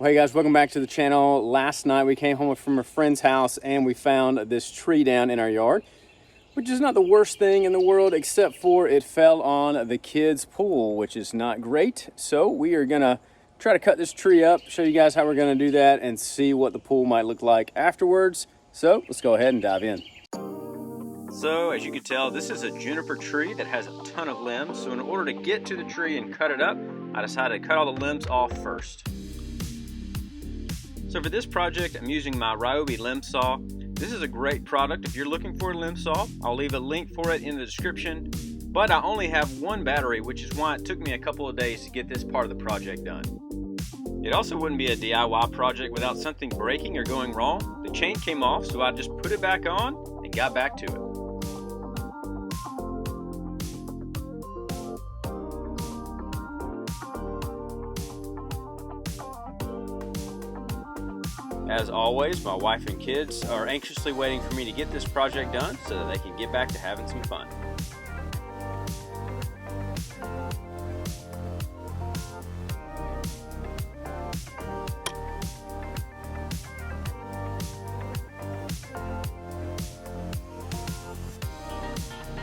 Well, hey guys, welcome back to the channel. Last night we came home from a friend's house and we found this tree down in our yard, which is not the worst thing in the world, except for it fell on the kids' pool, which is not great. So we are gonna try to cut this tree up, show you guys how we're gonna do that, and see what the pool might look like afterwards. So let's go ahead and dive in. So as you can tell, this is a juniper tree that has a ton of limbs. So in order to get to the tree and cut it up, I decided to cut all the limbs off first. So for this project, I'm using my Ryobi limb saw. This is a great product if you're looking for a limb saw. I'll leave a link for it in the description. But I only have one battery, which is why it took me a couple of days to get this part of the project done. It also wouldn't be a DIY project without something breaking or going wrong. The chain came off, so I just put it back on and got back to it. As always, my wife and kids are anxiously waiting for me to get this project done so that they can get back to having some fun.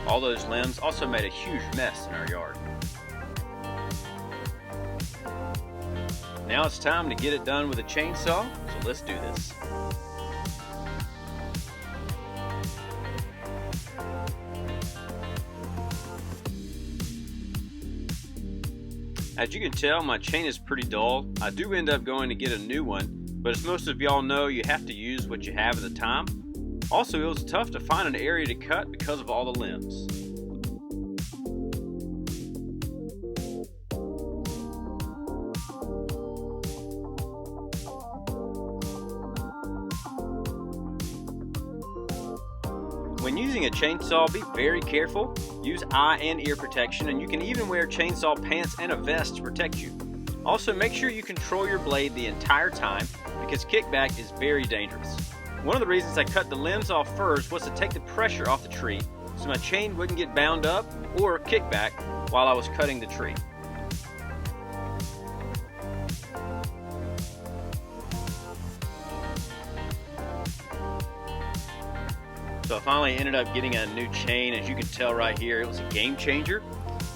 All those limbs also made a huge mess in our yard. Now it's time to get it done with a chainsaw, so let's do this. As you can tell, my chain is pretty dull. I do end up going to get a new one, but as most of y'all know, you have to use what you have at the time. Also, it was tough to find an area to cut because of all the limbs. When using a chainsaw, be very careful. Use eye and ear protection, and you can even wear chainsaw pants and a vest to protect you. Also, make sure you control your blade the entire time because kickback is very dangerous. One of the reasons I cut the limbs off first was to take the pressure off the tree so my chain wouldn't get bound up or kickback while I was cutting the tree. So I finally ended up getting a new chain. As you can tell right here, it was a game changer.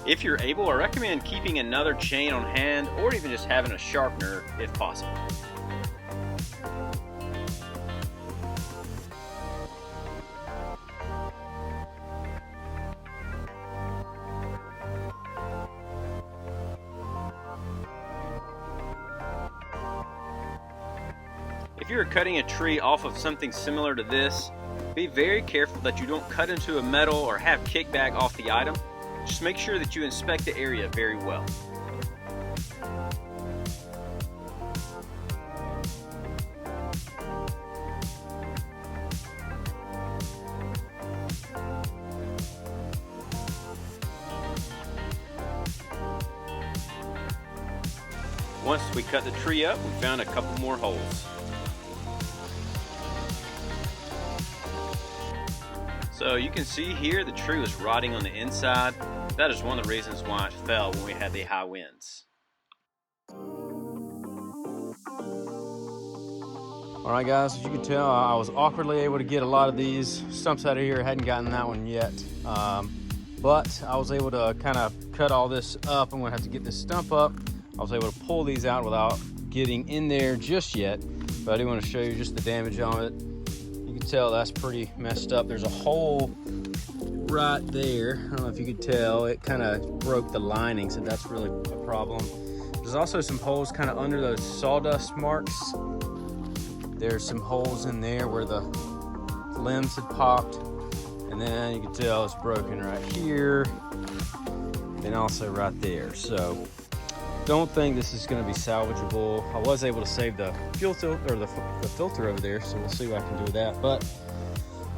If you're able, I recommend keeping another chain on hand or even just having a sharpener if possible. If you're cutting a tree off of something similar to this, be very careful that you don't cut into a metal or have kickback off the item. Just make sure that you inspect the area very well. Once we cut the tree up, we found a couple more holes. So you can see here the tree was rotting on the inside. That is one of the reasons why it fell when we had the high winds. Alright guys, as you can tell, I was awkwardly able to get a lot of these stumps out of here. I hadn't gotten that one yet. But I was able to kind of cut all this up. I'm going to have to get this stump up. I was able to pull these out without getting in there just yet. But I do want to show you just the damage on it. You can tell that's pretty messed up. There's a hole right there. I don't know if you could tell. It kind of broke the lining, so that's really a problem. There's also some holes kind of under those sawdust marks. There's some holes in there where the limbs had popped. And then you can tell it's broken right here. And also right there. So don't think this is going to be salvageable. I was able to save the fuel filter, or the filter over there, so we'll see what I can do with that. But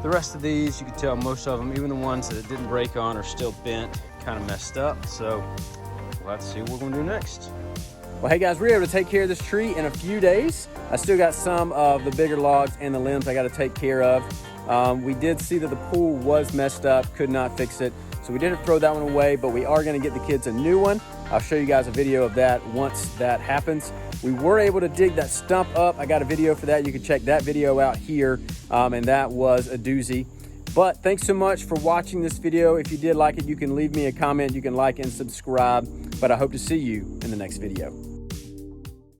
the rest of these, you can tell most of them, even the ones that it didn't break on, are still bent, kind of messed up. So we'll have to see what we're going to do next. Well, hey guys, we were able to take care of this tree in a few days. I still got some of the bigger logs and the limbs I got to take care of. We did see that the pool was messed up, could not fix it. So we didn't throw that one away, but we are gonna get the kids a new one. I'll show you guys a video of that once that happens. We were able to dig that stump up. I got a video for that. You can check that video out here, and that was a doozy. But thanks so much for watching this video. If you did like it, you can leave me a comment, you can like and subscribe, but I hope to see you in the next video.